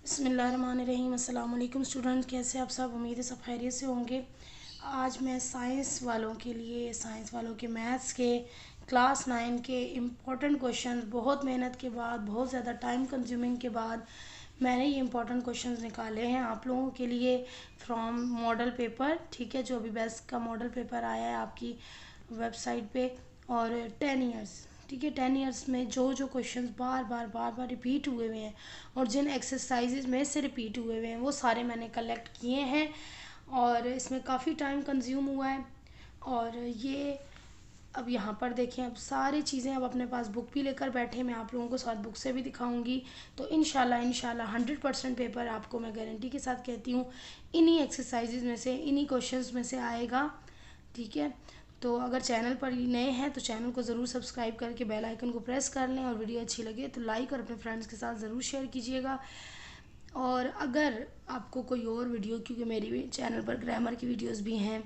बिस्मिल्लाहिर्रहमानिर्रहीम। अस्सलाम वालेकुम स्टूडेंट, कैसे आप सब? उम्मीद है सब खैरियत से होंगे। आज मैं साइंस वालों के मैथ्स के क्लास 9 के इम्पोर्टेंट क्वेश्चंस, बहुत मेहनत के बाद, बहुत ज़्यादा टाइम कंज्यूमिंग के बाद मैंने ये इम्पोर्टेंट क्वेश्चंस निकाले हैं आप लोगों के लिए फ्रॉम मॉडल पेपर। ठीक है, जो अभी बेस्ट का मॉडल पेपर आया है आपकी वेबसाइट पे। और 10 ईयर्स, ठीक है, 10 ईयर्स में जो जो क्वेश्चंस बार बार रिपीट हुए हुए हैं और जिन एक्सरसाइजेज में से रिपीट हुए हुए हैं वो सारे मैंने कलेक्ट किए हैं। और इसमें काफ़ी टाइम कंज्यूम हुआ है। और ये अब यहाँ पर देखें, अब सारी चीज़ें अब अपने पास बुक भी लेकर बैठे, मैं आप लोगों को साथ बुक से भी दिखाऊंगी। तो इंशाल्लाह 100% पेपर आपको मैं गारंटी के साथ कहती हूँ इन्हीं एक्सरसाइजेज में से, इन्हीं क्वेश्चंस में से आएगा। ठीक है, तो अगर चैनल पर नए हैं तो चैनल को ज़रूर सब्सक्राइब करके बेल आइकन को प्रेस कर लें, और वीडियो अच्छी लगे तो लाइक और अपने फ्रेंड्स के साथ ज़रूर शेयर कीजिएगा। और अगर आपको कोई और वीडियो, क्योंकि मेरी भी चैनल पर ग्रामर की वीडियोस भी हैं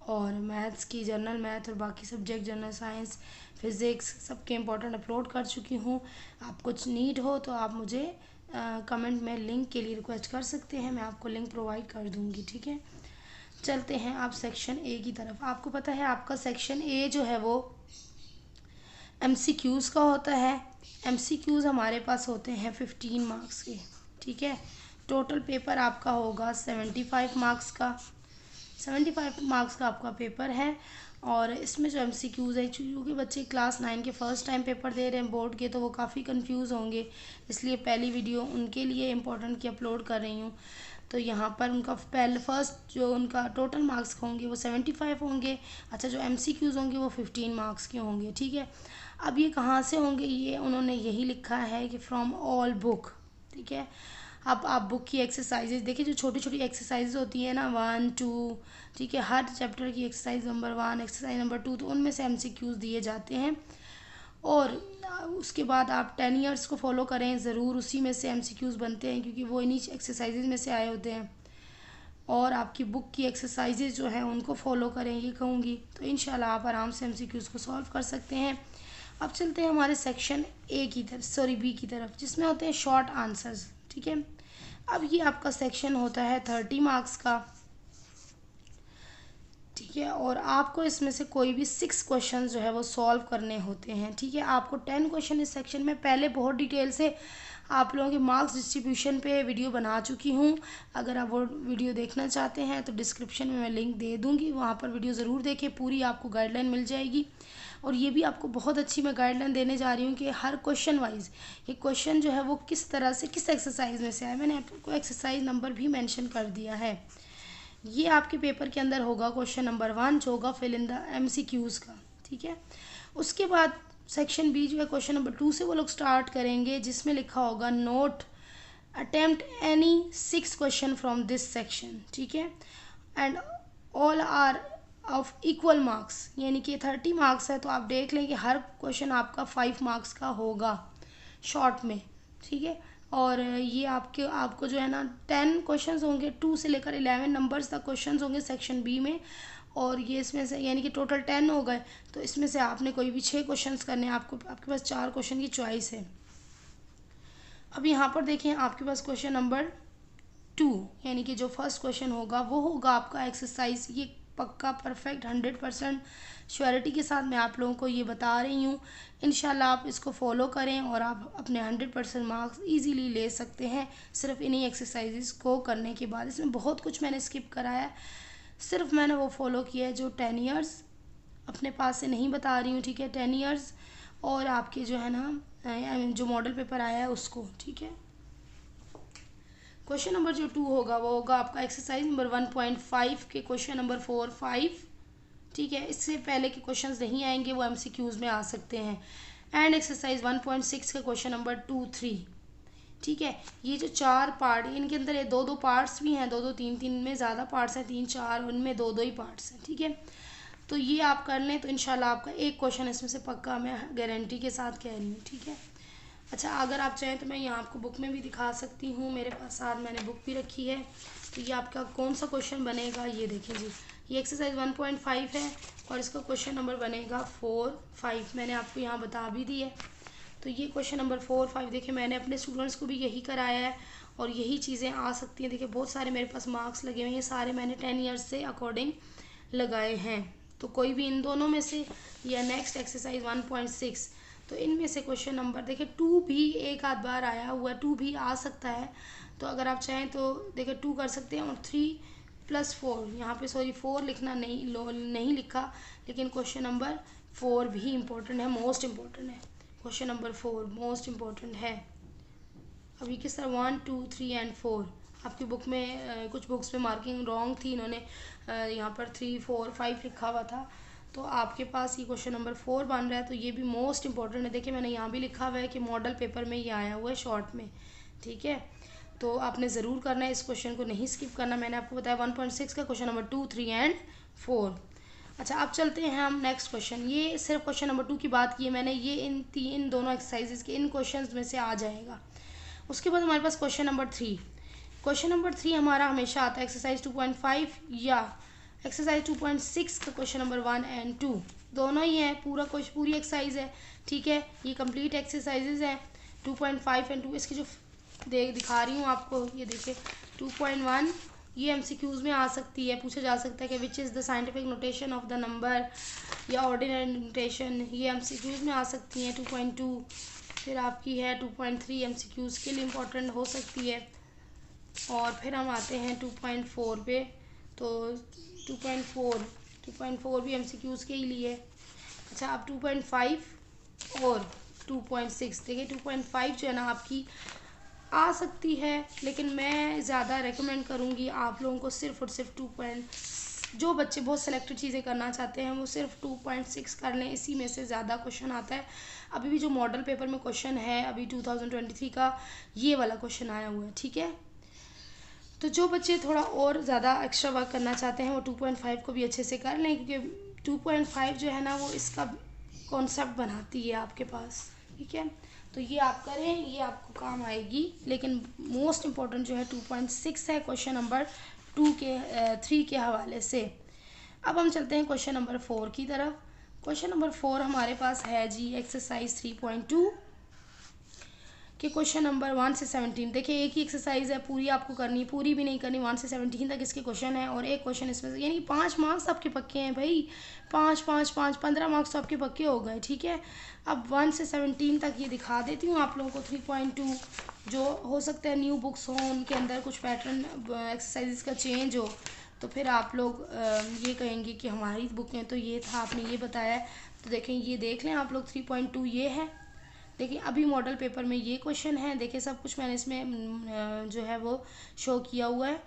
और मैथ्स की, जनरल मैथ और बाकी सब्जेक्ट, जनरल साइंस, फिज़िक्स, सबके इम्पोर्टेंट अपलोड कर चुकी हूँ। आप कुछ नीड हो तो आप मुझे कमेंट में लिंक के लिए रिक्वेस्ट कर सकते हैं, मैं आपको लिंक प्रोवाइड कर दूँगी। ठीक है, चलते हैं आप सेक्शन ए की तरफ। आपको पता है आपका सेक्शन ए जो है वो एमसीक्यूज़ का होता है। एमसीक्यूज़ हमारे पास होते हैं 15 मार्क्स के। ठीक है, टोटल पेपर आपका होगा 75 मार्क्स का। 75 मार्क्स का आपका पेपर है। और इसमें जो एमसीक्यूज़ है, क्योंकि बच्चे क्लास 9 के फर्स्ट टाइम पेपर दे रहे हैं बोर्ड के, तो वो काफ़ी कंफ्यूज होंगे, इसलिए पहली वीडियो उनके लिए इम्पोर्टेंट की अपलोड कर रही हूँ। तो यहाँ पर उनका फर्स्ट जो उनका टोटल मार्क्स होंगे वो 75 होंगे। अच्छा, जो एमसीक्यूज़ होंगे वो 15 मार्क्स के होंगे। ठीक है, अब ये कहाँ से होंगे, ये उन्होंने यही लिखा है कि फ्रॉम ऑल बुक। ठीक है, अब आप बुक की एक्सरसाइजेज देखिए, जो छोटी छोटी एक्सरसाइजेज होती है ना, 1 2, ठीक है, हर चैप्टर की एक्सरसाइज नंबर 1, एक्सरसाइज नंबर 2, तो उनमें से एमसीक्यूज़ दिए जाते हैं। और उसके बाद आप 10 ईयर्स को फॉलो करें ज़रूर, उसी में से एमसीक्यूज़ बनते हैं, क्योंकि वो इन्हीं एक्सरसाइजेज में से आए होते हैं। और आपकी बुक की एक्सरसाइजेज जो हैं उनको फॉलो करें, ये कहूँगी, तो इंशाल्लाह आप आराम से एमसीक्यूज़ को सॉल्व कर सकते हैं। अब चलते हैं हमारे सेक्शन ए की तरफ, सॉरी बी की तरफ, जिसमें होते हैं शॉर्ट आंसर्स। ठीक है, अब ये आपका सेक्शन होता है 30 मार्क्स का। ठीक है, और आपको इसमें से कोई भी 6 क्वेश्चन जो है वो सॉल्व करने होते हैं। ठीक है, आपको 10 क्वेश्चन इस सेक्शन में पहले बहुत डिटेल से आप लोगों के मार्क्स डिस्ट्रीब्यूशन पे वीडियो बना चुकी हूँ। अगर आप वो वीडियो देखना चाहते हैं तो डिस्क्रिप्शन में मैं लिंक दे दूँगी, वहाँ पर वीडियो ज़रूर देखें, पूरी आपको गाइडलाइन मिल जाएगी। और ये भी आपको बहुत अच्छी मैं गाइडलाइन देने जा रही हूँ कि हर क्वेश्चन वाइज ये क्वेश्चन जो है वो किस तरह से, किस एक्सरसाइज में से आया, मैंने आपको एक्सरसाइज नंबर भी मेंशन कर दिया है। ये आपके पेपर के अंदर होगा क्वेश्चन नंबर 1, जो होगा फिल इन द एमसीक्यूज़ का। ठीक है, उसके बाद सेक्शन बी जो है क्वेश्चन नंबर 2 से वो लोग स्टार्ट करेंगे, जिसमें लिखा होगा note attempt any 6 question from this section. ठीक है, and all are of equal marks, यानी कि 30 मार्क्स है, तो आप देख लें कि हर क्वेश्चन आपका 5 मार्क्स का होगा शॉर्ट में। ठीक है, और ये आपको जो है ना 10 क्वेश्चंस होंगे, 2 से लेकर 11 नंबर्स तक क्वेश्चंस होंगे सेक्शन बी में। और ये इसमें से यानी कि टोटल 10 हो गए, तो इसमें से आपने कोई भी 6 क्वेश्चंस करने हैं, आपके पास 4 क्वेश्चन की चॉइस है। अब यहाँ पर देखें, आपके पास क्वेश्चन नंबर 2, यानी कि जो फर्स्ट क्वेश्चन होगा वो होगा आपका एक्सरसाइज। ये पक्का परफेक्ट 100% श्योरिटी के साथ मैं आप लोगों को ये बता रही हूँ। इंशाल्लाह आप इसको फॉलो करें और आप अपने 100% मार्क्स इजीली ले सकते हैं, सिर्फ इन्हीं एक्सरसाइजेस को करने के बाद। इसमें बहुत कुछ मैंने स्किप कराया है, सिर्फ मैंने वो फॉलो किया है जो 10 ईयर्स अपने पास से नहीं बता रही हूँ। ठीक है, 10 ईयर्स और आपके जो है ना जो मॉडल पेपर आया है उसको। ठीक है, क्वेश्चन नंबर जो 2 होगा वो होगा आपका एक्सरसाइज नंबर 1.5 के क्वेश्चन नंबर 4 5। ठीक है, इससे पहले के क्वेश्चंस नहीं आएंगे, वो एमसीक्यूज़ में आ सकते हैं। एंड एक्सरसाइज 1.6 का क्वेश्चन नंबर 2 3। ठीक है, ये जो 4 पार्ट, इनके अंदर ये 2 2 पार्ट्स भी हैं, 2 2 3 3 में ज़्यादा पार्ट्स हैं, 3 4, उनमें 2 2 ही पार्ट्स हैं। ठीक है, तो ये आप कर लें तो इंशाल्लाह आपका एक क्वेश्चन इसमें से पक्का, मैं गारंटी के साथ कह रही हूँ। ठीक है, अच्छा, अगर आप चाहें तो मैं यहाँ आपको बुक में भी दिखा सकती हूँ, मेरे पास साथ मैंने बुक भी रखी है। तो ये आपका कौन सा क्वेश्चन बनेगा, ये देखें जी, ये एक्सरसाइज 1.5 है और इसका क्वेश्चन नंबर बनेगा 4 5, मैंने आपको यहाँ बता भी दी है। तो ये क्वेश्चन नंबर 4, 5 देखिए मैंने अपने स्टूडेंट्स को भी यही कराया है और यही चीज़ें आ सकती हैं। देखिए बहुत सारे मेरे पास मार्क्स लगे हुए हैं, सारे मैंने 10 ईयर्स से अकॉर्डिंग लगाए हैं। तो कोई भी इन दोनों में से या नेक्स्ट एक्सरसाइज 1.6, तो इनमें से क्वेश्चन नंबर देखिए 2 भी एक आध बार आया हुआ है, 2 भी आ सकता है। तो अगर आप चाहें तो देखिए 2 कर सकते हैं और 3+4, यहाँ पे सॉरी 4 लिखना नहीं लिखा, लेकिन क्वेश्चन नंबर 4 भी इम्पोर्टेंट है, मोस्ट इम्पोर्टेंट है। क्वेश्चन नंबर 4 मोस्ट इम्पोर्टेंट है। अभी किस तरह 1, 2, 3 एंड 4 आपकी बुक में कुछ बुक्स में मार्किंग रॉन्ग थी, इन्होंने यहाँ पर 3, 4, 5 लिखा हुआ था, तो आपके पास ये क्वेश्चन नंबर 4 बन रहा है। तो ये भी मोस्ट इंपॉर्टेंट है। देखिए मैंने यहाँ भी लिखा हुआ है कि मॉडल पेपर में ये आया हुआ है शॉर्ट में, ठीक है। तो आपने ज़रूर करना है, इस क्वेश्चन को नहीं स्किप करना। मैंने आपको बताया 1.6 का क्वेश्चन नंबर 2, 3 एंड 4। अच्छा अब चलते हैं हम नेक्स्ट क्वेश्चन। ये सिर्फ क्वेश्चन नंबर 2 की बात की है मैंने, ये इन दोनों एक्सरसाइजेज के इन क्वेश्चन में से आ जाएगा। उसके बाद हमारे पास क्वेश्चन नंबर 3। क्वेश्चन नंबर 3 हमारा हमेशा आता है एक्सरसाइज 2.5 या एक्सरसाइज 2.6 का क्वेश्चन नंबर 1 एंड 2 दोनों ही है। पूरी एक्सरसाइज है, ठीक है। ये कंप्लीट एक्सरसाइजेज हैं 2.5 एंड 2। इसकी जो दिखा रही हूँ आपको, ये देखिए 2.1 ये MCQs में आ सकती है, पूछा जा सकता है कि which is the scientific notation of the number या ऑर्डिनरी नोटेशन, ये MCQs में आ सकती हैं। 2.2 फिर आपकी है 2.3 MCQs के लिए इम्पोर्टेंट हो सकती है। और फिर हम आते हैं 2.4 पे, तो 2.4 भी MCQs के ही लिए। अच्छा अब 2.5 और 2.6 देखिए 2.5 जो है ना आपकी आ सकती है, लेकिन मैं ज़्यादा रेकमेंड करूँगी आप लोगों को सिर्फ और सिर्फ जो बच्चे बहुत सेलेक्टेड चीज़ें करना चाहते हैं वो सिर्फ 2.6 कर लें, इसी में से ज़्यादा क्वेश्चन आता है। अभी भी जो मॉडल पेपर में क्वेश्चन है अभी 2023 का, ये वाला क्वेश्चन आया हुआ है, ठीक है। तो जो बच्चे थोड़ा और ज़्यादा एक्स्ट्रा वर्क करना चाहते हैं वो 2.5 को भी अच्छे से कर लें, क्योंकि 2.5 जो है ना वो इसका कॉन्सेप्ट बनाती है आपके पास, ठीक है। तो ये आप करें, ये आपको काम आएगी। लेकिन मोस्ट इम्पॉर्टेंट जो है 2.6 है क्वेश्चन नंबर 3 के हवाले से। अब हम चलते हैं क्वेश्चन नंबर 4 की तरफ। क्वेश्चन नंबर 4 हमारे पास है जी एक्सरसाइज 3.2 कि क्वेश्चन नंबर 1 से 17। देखिए एक ही एक्सरसाइज है, पूरी आपको करनी, पूरी भी नहीं करनी, 1 से 17 तक इसके क्वेश्चन है और एक क्वेश्चन इसमें से, यानी 5 मार्क्स आपके पक्के हैं भाई, 5 5 5 15 मार्क्स तो आपके पक्के हो गए, ठीक है। अब 1 से 17 तक ये दिखा देती हूँ आप लोगों को। 3.2 जो हो सकता है न्यू बुक्स हों, उनके अंदर कुछ पैटर्न एक्सरसाइज का चेंज हो, तो फिर आप लोग ये कहेंगे कि हमारी बुक में तो ये था, आपने ये बताया है। तो देखें ये देख लें आप लोग 3.2 ये है। देखिए अभी मॉडल पेपर में ये क्वेश्चन है, देखिए सब कुछ मैंने इसमें जो है वो शो किया हुआ है।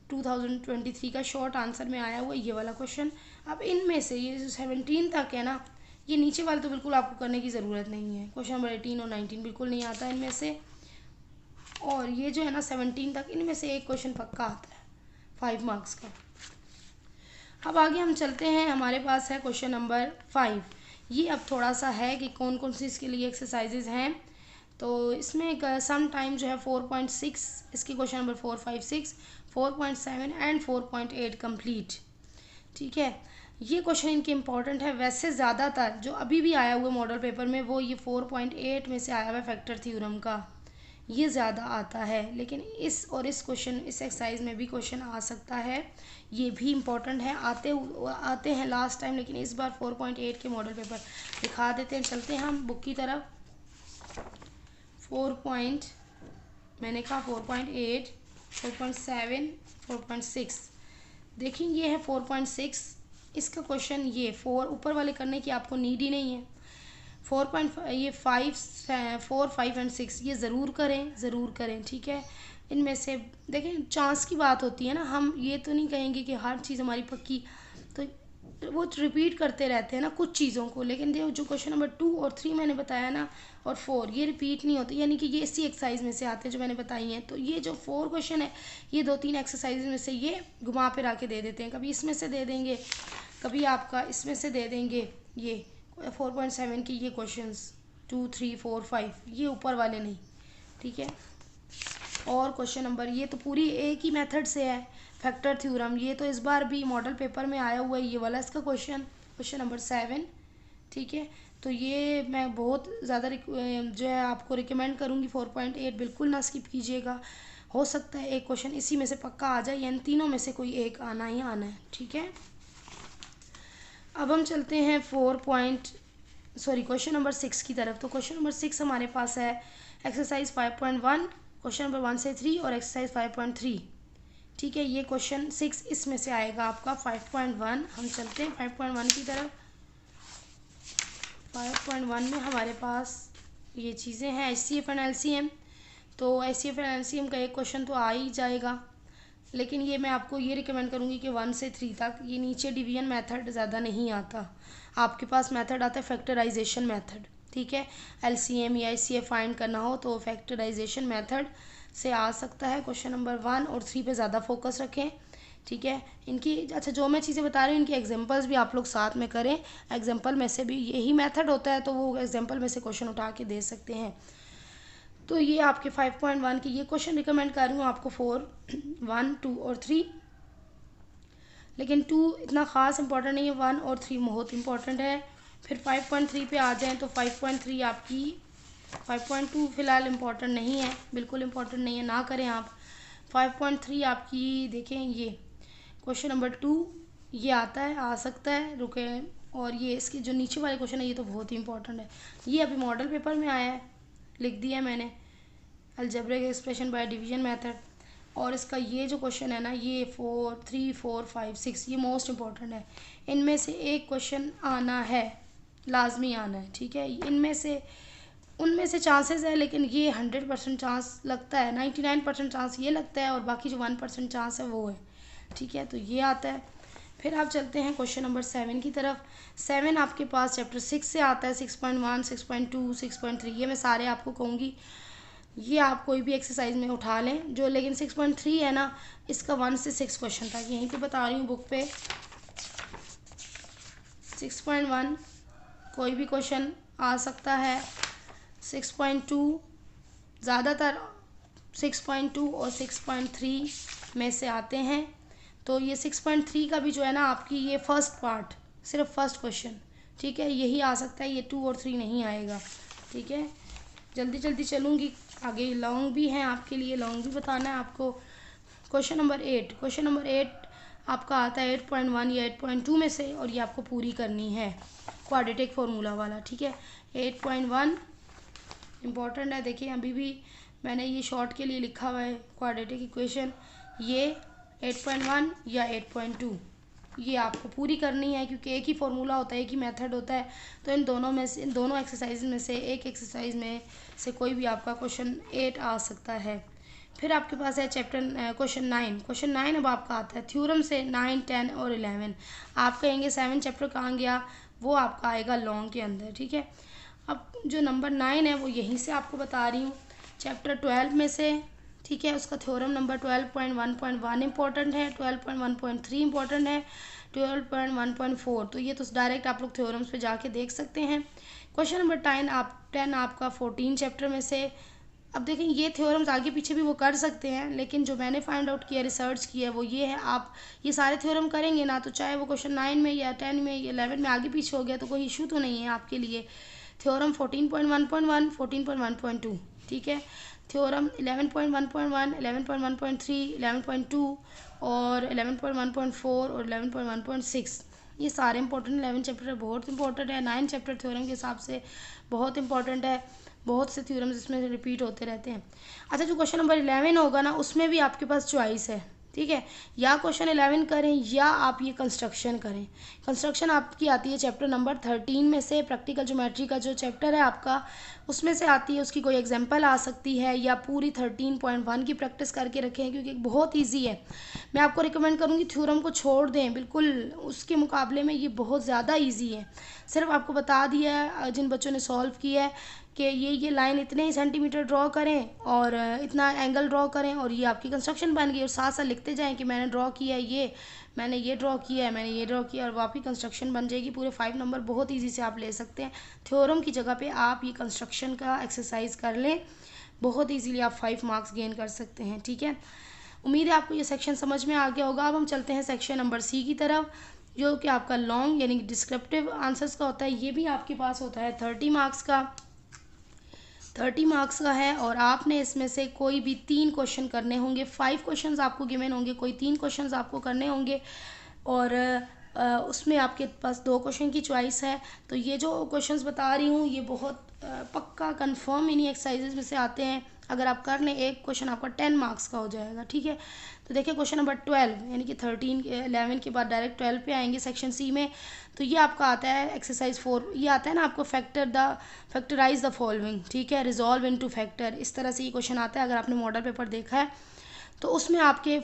2023 का शॉर्ट आंसर में आया हुआ ये वाला क्वेश्चन। अब इनमें से ये जो 17 तक है ना, ये नीचे वाले तो बिल्कुल आपको करने की ज़रूरत नहीं है। क्वेश्चन नंबर 18 और 19 बिल्कुल नहीं आता इनमें से, और ये जो है ना 17 तक, इनमें से एक क्वेश्चन पक्का आता है 5 मार्क्स का। अब आगे हम चलते हैं, हमारे पास है क्वेश्चन नंबर 5। ये अब थोड़ा सा है कि कौन कौन सी इसके लिए एक्सरसाइजेज हैं। तो इसमें एक सम टाइम जो है 4.6 इसके क्वेश्चन नंबर 4, 5, 6, 4.7 एंड 4.8 कंप्लीट, ठीक है। ये क्वेश्चन इनके इम्पॉर्टेंट है। वैसे ज़्यादातर जो अभी भी आया हुआ मॉडल पेपर में वो ये 4.8 में से आया हुआ है फैक्टर थ्योरम का, ये ज़्यादा आता है। लेकिन इस क्वेश्चन इस एक्सरसाइज में भी क्वेश्चन आ सकता है, ये भी इम्पोर्टेंट है। आते हैं लास्ट टाइम, लेकिन इस बार 4.8 के मॉडल पेपर दिखा देते हैं। चलते हैं हम बुक की तरफ। मैंने कहा 4.8, 4.7, 4.6 देखिए ये है 4.6। इसका क्वेश्चन ये 4 ऊपर वाले करने की आपको नीड ही नहीं है। 4 5 एंड 6 ये ज़रूर करें, ठीक है। इनमें से देखें चांस की बात होती है ना, हम ये तो नहीं कहेंगे कि हर चीज़ हमारी पक्की, तो वो रिपीट करते रहते हैं ना कुछ चीज़ों को। लेकिन जो क्वेश्चन नंबर 2 और 3 मैंने बताया ना, और 4 ये रिपीट नहीं होते, यानी कि ये इसी एक्सरसाइज में से आते हैं जो मैंने बताई हैं। तो ये जो 4 क्वेश्चन है, ये 2-3 एक्सरसाइज में से ये घुमा फिर आके दे देते हैं। कभी इसमें से दे देंगे, कभी आपका इसमें से दे देंगे। ये 4.7 की ये क्वेश्चंस 2, 3, 4, 5 ये ऊपर वाले नहीं, ठीक है। और क्वेश्चन नंबर ये तो पूरी एक ही मेथड से है, फैक्टर थ्योरम। ये तो इस बार भी मॉडल पेपर में आया हुआ है ये वाला इसका क्वेश्चन नंबर 7, ठीक है। तो ये मैं बहुत ज़्यादा जो है आपको रिकमेंड करूँगी 4.8 बिल्कुल ना स्किप कीजिएगा। हो सकता है एक क्वेश्चन इसी में से पक्का आ जाए, यानी तीनों में से कोई एक आना ही आना है, ठीक है। अब हम चलते हैं क्वेश्चन नंबर 6 की तरफ। तो क्वेश्चन नंबर 6 हमारे पास है एक्सरसाइज 5.1, क्वेश्चन नंबर 1 से 3 और एक्सरसाइज 5.3, ठीक है। ये क्वेश्चन 6 इसमें से आएगा आपका 5.1। हम चलते हैं 5.1 की तरफ। 5.1 में हमारे पास ये चीज़ें हैं HCF एंड LCM। तो HCF एंड LCM का एक क्वेश्चन तो आ ही जाएगा, लेकिन ये मैं आपको ये रिकमेंड करूँगी कि 1 से 3 तक ये नीचे डिवीजन मेथड ज़्यादा नहीं आता, आपके पास मेथड आता है फैक्टराइजेशन मेथड, ठीक है। LCM या HCF फाइंड करना हो तो फैक्टराइजेशन मेथड से आ सकता है। क्वेश्चन नंबर 1 और 3 पे ज़्यादा फोकस रखें, ठीक है। इनकी अच्छा जो मैं चीज़ें बता रही हूँ इनकी एग्जांपल्स भी आप लोग साथ में करें। एग्जांपल में से भी यही मेथड होता है तो वो एग्जांपल में से क्वेश्चन उठा के दे सकते हैं। तो ये आपके 5.1 की ये क्वेश्चन रिकमेंड कर रही हूँ आपको 4, 1, 2 और 3, लेकिन 2 इतना ख़ास इंपॉर्टेंट नहीं है, 1 और 3 बहुत इंपॉर्टेंट है। फिर 5.3 पे आ जाएँ तो 5.3 आपकी 5.2 फ़िलहाल इम्पॉर्टेंट नहीं है, बिल्कुल इम्पॉर्टेंट नहीं है, ना करें आप। 5.3 आपकी देखें, ये क्वेश्चन नंबर 2 ये आता है, आ सकता है, रुके। और ये इसके जो नीचे वाले क्वेश्चन है ये तो बहुत ही इंपॉर्टेंट है, ये अभी मॉडल पेपर में आया है, लिख दिया है मैंने, algebraic expression by division method. और इसका ये जो क्वेश्चन है ना, ये 4, 3, 4, 5, 6 ये मोस्ट इम्पॉर्टेंट है। इनमें से एक क्वेश्चन आना है, लाजमी आना है, ठीक है। इनमें से उनमें से चांसेस है, लेकिन ये 100% चांस लगता है, 99% चांस ये लगता है, और बाकी जो 1% चांस है वो है, ठीक है। तो ये आता है। फिर आप चलते हैं क्वेश्चन नंबर 7 की तरफ। 7 आपके पास चैप्टर 6 से आता है, 6.1, 6.2, 6.3, ये मैं सारे आपको कहूँगी, ये आप कोई भी एक्सरसाइज में उठा लें जो। लेकिन 6.3 है ना, इसका 1 से 6 क्वेश्चन था, यहीं पे बता रही हूँ बुक पे। 6.1 कोई भी क्वेश्चन आ सकता है, 6.2 ज़्यादातर 6.2 और 6.3 में से आते हैं। तो ये 6.3 का भी जो है ना आपकी ये फर्स्ट पार्ट, सिर्फ फर्स्ट क्वेश्चन, ठीक है, यही आ सकता है, ये 2 और 3 नहीं आएगा, ठीक है। जल्दी जल्दी चलूँगी, आगे लॉन्ग भी हैं आपके लिए, लॉन्ग भी बताना है आपको। क्वेश्चन नंबर 8 आपका आता है 8.1 या 8.2 में से, और ये आपको पूरी करनी है, क्वाड्रेटिक फार्मूला वाला, ठीक है। 8.1 इम्पॉर्टेंट है, देखिए अभी भी मैंने ये शॉर्ट के लिए लिखा हुआ है क्वाड्रेटिक इक्वेशन। ये 8.1 या 8.2 ये आपको पूरी करनी है, क्योंकि एक ही फार्मूला होता है, एक ही मेथड होता है। तो इन दोनों में से, इन दोनों एक्सरसाइज में से एक एक्सरसाइज में से कोई भी आपका क्वेश्चन 8 आ सकता है। फिर आपके पास है क्वेश्चन 9 अब आपका आता है थ्योरम से 9, 10 और 11। आप कहेंगे 7 चैप्टर कहाँ गया, वो आपका आएगा लॉन्ग के अंदर, ठीक है। अब जो नंबर 9 है वो यहीं से आपको बता रही हूँ, चैप्टर 12 में से, ठीक है। उसका थ्योरम नंबर 12.1.1 इंपॉर्टेंट है, 12.1.3 इंपॉर्टेंट है, 12.1.4। तो ये तो डायरेक्ट आप लोग थ्योरम्स पे जाके देख सकते हैं। क्वेश्चन नंबर 10 आपका 14 चैप्टर में से। अब देखें ये थ्योरम्स आगे पीछे भी वो कर सकते हैं, लेकिन जो मैंने फाइंड आउट किया, रिसर्च किया है, वो ये है, आप ये सारे थ्योरम करेंगे ना, तो चाहे वो क्वेश्चन 9 में या 10 में या 11 में आगे पीछे हो गया तो कोई इशू तो नहीं है आपके लिए। थ्योरम 14.1.1, 14.1.2, ठीक है। थ्योरम 11.1.1, 11.1.3, 11.2 और 11.1.4 और 11.1.6 ये सारे इंपॉर्टेंट 11 चैप्टर बहुत इंपॉर्टेंट है। 9 चैप्टर थ्योरम के हिसाब से बहुत इंपॉर्टेंट है, बहुत से थ्योरम्स इसमें रिपीट होते रहते हैं। अच्छा जो क्वेश्चन नंबर 11 होगा ना, उसमें भी आपके पास चॉइस है, ठीक है। या क्वेश्चन 11 करें या आप ये कंस्ट्रक्शन करें। कंस्ट्रक्शन आपकी आती है चैप्टर नंबर 13 में से, प्रैक्टिकल ज्योमेट्री का जो चैप्टर है आपका उसमें से आती है, उसकी कोई एग्जांपल आ सकती है, या पूरी 13.1 की प्रैक्टिस करके रखें, क्योंकि बहुत ईजी है। मैं आपको रिकमेंड करूँगी थ्योरम को छोड़ दें बिल्कुल, उसके मुकाबले में ये बहुत ज़्यादा ईजी है। सिर्फ आपको बता दिया है जिन बच्चों ने सॉल्व किया है कि ये लाइन इतने ही सेंटीमीटर ड्रॉ करें और इतना एंगल ड्रॉ करें, और ये आपकी कंस्ट्रक्शन बन गई, और साथ साथ लिखते जाएं कि मैंने ड्रॉ किया है ये, मैंने ये ड्रॉ किया है, मैंने ये ड्रॉ किया, और वो आपकी कंस्ट्रक्शन बन जाएगी। पूरे 5 नंबर बहुत इजी से आप ले सकते हैं। थ्योरम की जगह पे आप ये कंस्ट्रक्शन का एक्सरसाइज कर लें, बहुत ईजीली आप 5 मार्क्स गेन कर सकते हैं, ठीक है। उम्मीद है आपको ये सेक्शन समझ में आ गया होगा। अब हम चलते हैं सेक्शन नंबर सी की तरफ। जो कि आपका लॉन्ग यानी कि डिस्क्रिप्टिव आंसर्स का होता है, ये भी आपके पास होता है 30 मार्क्स का, 30 मार्क्स का है। और आपने इसमें से कोई भी 3 क्वेश्चन करने होंगे, 5 क्वेश्चंस आपको गिवन होंगे, कोई 3 क्वेश्चंस आपको करने होंगे। और उसमें आपके पास 2 क्वेश्चन की चॉइस है। तो ये जो क्वेश्चंस बता रही हूँ ये बहुत पक्का कंफर्म इन्हीं एक्सरसाइजेज में से आते हैं। अगर आप कर लें एक क्वेश्चन आपका 10 मार्क्स का हो जाएगा, ठीक है। तो देखिए क्वेश्चन नंबर 12 यानी कि 11 के बाद डायरेक्ट 12 पे आएंगे सेक्शन सी में। तो ये आपका आता है एक्सरसाइज 4, ये आता है ना आपको फैक्टराइज द फॉलोइंग, ठीक है, रिजॉल्व इनटू फैक्टर, इस तरह से ये क्वेश्चन आता है। अगर आपने मॉडल पेपर देखा है तो उसमें आपके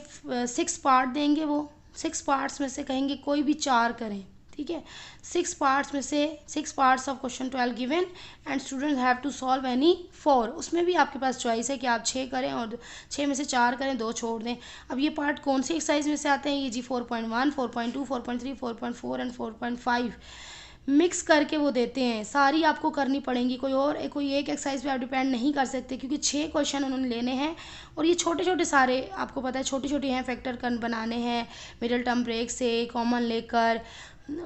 6 पार्ट देंगे, वो 6 पार्ट्स में से कहेंगे कोई भी 4 करें, ठीक है। 6 पार्ट्स में से 6 parts of question 12 given and students have to solve any 4। उसमें भी आपके पास चॉइस है कि आप 6 करें और 6 में से 4 करें, 2 छोड़ दें। अब ये पार्ट कौन सी एक्सरसाइज में से आते हैं, ये जी 4.1, 4.2, 4.3, 4.4 एंड 4.5 मिक्स करके वो देते हैं। सारी आपको करनी पड़ेंगी, कोई एक एक्सरसाइज पे आप डिपेंड नहीं कर सकते, क्योंकि 6 क्वेश्चन उन्होंने लेने हैं। और ये छोटे छोटे सारे आपको पता है छोटे छोटे हैं, फैक्टर बनाने हैं मिडल टर्म ब्रेक से, कॉमन लेकर,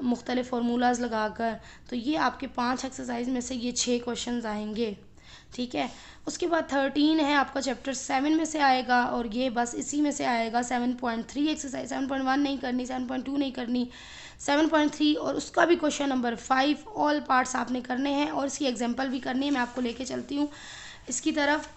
मुख्तलिफ फार्मूलाज लगाकर। तो ये आपके 5 एक्सरसाइज में से ये 6 क्वेश्चन आएंगे, ठीक है। उसके बाद 13 है आपका चैप्टर 7 में से आएगा, और ये बस इसी में से आएगा। 7.3 एक्सरसाइज, 7.1 नहीं करनी, 7.2 नहीं करनी, 7.3 और उसका भी क्वेश्चन नंबर 5 ऑल पार्ट्स आपने करने हैं। और इसकी एग्जांपल भी करनी है, मैं आपको लेके चलती हूँ इसकी तरफ,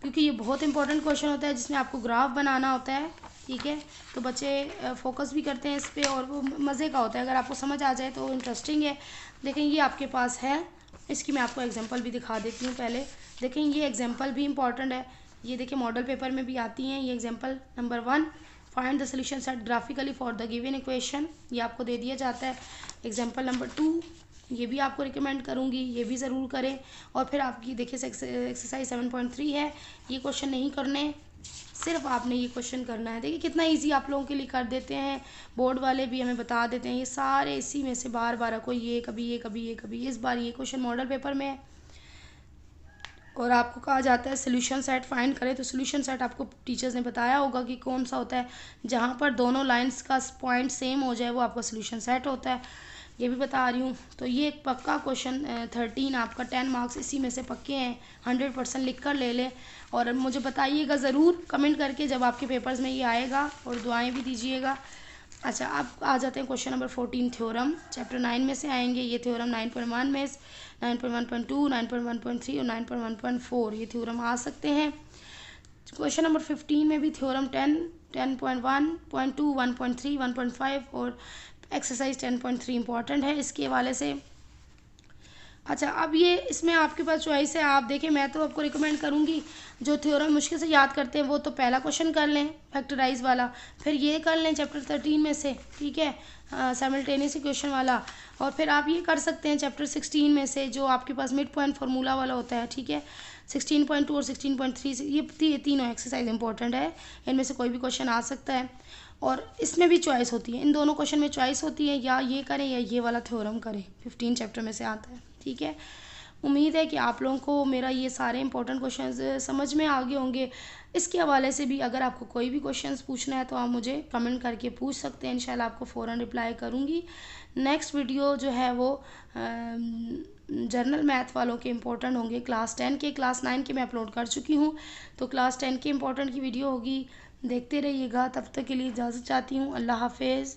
क्योंकि ये बहुत इंपॉर्टेंट क्वेश्चन होता है जिसमें आपको ग्राफ बनाना होता है, ठीक है। तो बच्चे फोकस भी करते हैं इस पर और वो मज़े का होता है, अगर आपको समझ आ जाए तो इंटरेस्टिंग है। देखें ये आपके पास है, इसकी मैं आपको एग्जांपल भी दिखा देती हूँ पहले। देखें ये एग्जांपल भी इंपॉर्टेंट है, ये देखिए मॉडल पेपर में भी आती हैं ये example. Number 1, find the solution set graphically for the given equation, ये आपको दे दिया जाता है। एग्जांपल नंबर 2, ये भी आपको रिकमेंड करूँगी, ये भी ज़रूर करें। और फिर आपकी देखिए एक्सरसाइज 7.3 है, ये क्वेश्चन नहीं करने, सिर्फ आपने ये क्वेश्चन करना है। देखिए कितना इजी आप लोगों के लिए कर देते हैं, बोर्ड वाले भी हमें बता देते हैं। ये सारे इसी में से बार बार कोई ये कभी ये कभी ये कभी, इस बार ये क्वेश्चन मॉडल पेपर में है और आपको कहा जाता है सोल्यूशन सेट फाइंड करें। तो सोल्यूशन सेट आपको टीचर्स ने बताया होगा कि कौन सा होता है, जहाँ पर दोनों लाइंस का पॉइंट सेम हो जाए वो आपका सोल्यूशन सेट होता है, ये भी बता रही हूँ। तो ये एक पक्का क्वेश्चन 13 आपका 10 मार्क्स इसी में से पक्के हैं, 100% लिख कर ले लें। और मुझे बताइएगा ज़रूर कमेंट करके जब आपके पेपर्स में ये आएगा, और दुआएं भी दीजिएगा। अच्छा आप आ जाते हैं क्वेश्चन नंबर 14 थ्योरम, चैप्टर 9 में से आएंगे ये थ्योरम। 9.1 में 9.1.2, 9.1.3 और 9.1.4 ये थ्योरम आ सकते हैं। क्वेश्चन नंबर 15 में भी थ्योरम 10, 10.1.2, 1.3, 1.5 और एक्सरसाइज 10.3 इंपॉर्टेंट है इसके हवाले से। अच्छा अब ये इसमें आपके पास चॉइस है, आप देखें मैं तो आपको रिकमेंड करूँगी जो थ्योरम मुश्किल से याद करते हैं वो तो पहला क्वेश्चन कर लें फैक्टराइज वाला, फिर ये कर लें चैप्टर 13 में से, ठीक है, साइमल्टेनियस इक्वेशन वाला। और फिर आप ये कर सकते हैं चैप्टर 16 में से जो आपके पास मिड पॉइंट फार्मूला वाला होता है, ठीक है। 16.2 और 16.3 से ये तीनों एक्सरसाइज इंपॉर्टेंट है, इनमें से कोई भी क्वेश्चन आ सकता है। और इसमें भी चॉइस होती है, इन दोनों क्वेश्चन में चॉइस होती है, या ये करें या ये वाला थ्योरम करें, 15 चैप्टर में से आता है, ठीक है। उम्मीद है कि आप लोगों को मेरा ये सारे इंपॉर्टेंट क्वेश्चंस समझ में आ गए होंगे। इसके हवाले से भी अगर आपको कोई भी क्वेश्चंस पूछना है तो आप मुझे कमेंट करके पूछ सकते हैं, इंशाल्लाह आपको फ़ौरन रिप्लाई करूँगी। नेक्स्ट वीडियो जो है वो जनरल मैथ वालों के इंपॉर्टेंट होंगे, क्लास 10 के, क्लास 9 के मैं अपलोड कर चुकी हूँ, तो क्लास 10 के इंपॉर्टेंट की वीडियो होगी, देखते रहिएगा। तब तक के लिए इजाज़त चाहती हूँ, अल्लाह हाफिज़।